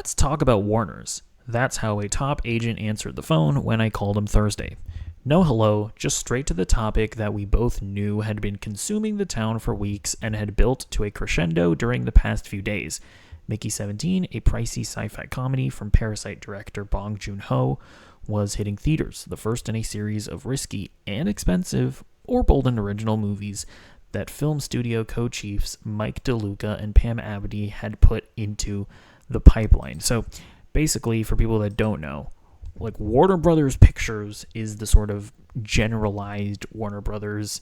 Let's talk about Warner's. That's how a top agent answered the phone when I called him Thursday. No hello, just straight to the topic that we both knew had been consuming the town for weeks and had built to a crescendo during the past few days. Mickey 17, a pricey sci-fi comedy from Parasite director Bong Joon-ho, was hitting theaters, the first in a series of risky and expensive or bold and original movies that film studio co-chiefs Mike DeLuca and Pam Abdy had put into the pipeline. So basically, for people that don't know, like Warner Brothers Pictures is the sort of generalized Warner Brothers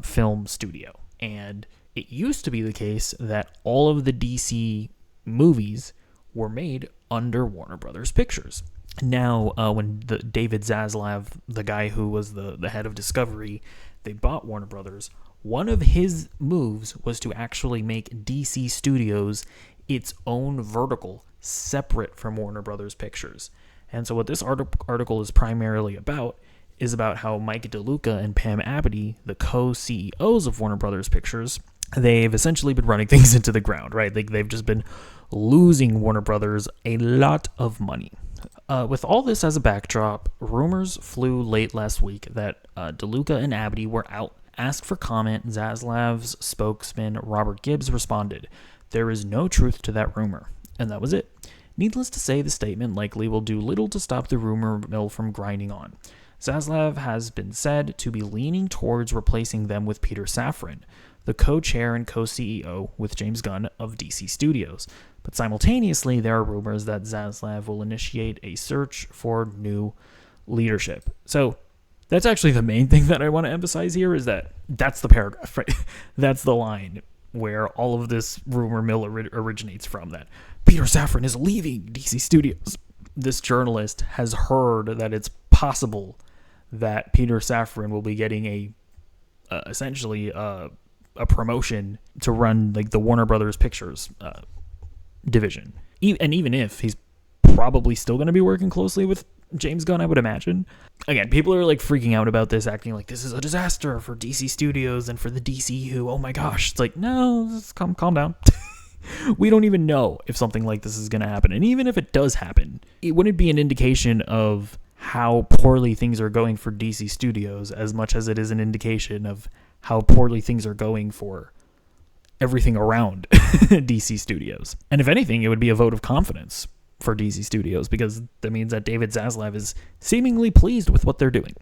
film studio. And it used to be the case that all of the DC movies were made under Warner Brothers Pictures. Now, when David Zaslav, the guy who was the head of Discovery, they bought Warner Brothers, one of his moves was to actually make DC Studios its own vertical, separate from Warner Brothers Pictures. And so what this article is primarily about is about how Mike DeLuca and Pam Abdy, the co-CEOs of Warner Brothers Pictures, they've essentially been running things into the ground, right? They've just been losing Warner Brothers a lot of money. With all this as a backdrop, rumors flew late last week that DeLuca and Abdy were out. Asked for comment, Zaslav's spokesman Robert Gibbs responded, "There is no truth to that rumor." And that was it. Needless to say, the statement likely will do little to stop the rumor mill from grinding on. Zaslav has been said to be leaning towards replacing them with Peter Safran, the co-chair and co-CEO with James Gunn of DC Studios. But simultaneously, there are rumors that Zaslav will initiate a search for new leadership. So that's actually the main thing that I want to emphasize here, is that that's the paragraph, right? That's the line where all of this rumor mill originates from, that Peter Safran is leaving DC Studios. This journalist has heard that it's possible that Peter Safran will be getting essentially a promotion to run like the Warner Brothers Pictures division. And even if he's probably still going to be working closely with James Gunn, I would imagine. Again, people are like freaking out about this, acting like this is a disaster for DC Studios and for the DCU. Oh my gosh. It's like, no, just calm down. We don't even know if something like this is going to happen. And even if it does happen, it wouldn't be an indication of how poorly things are going for DC Studios as much as it is an indication of how poorly things are going for everything around DC Studios. And if anything, it would be a vote of confidence for DC Studios, because that means that David Zaslav is seemingly pleased with what they're doing.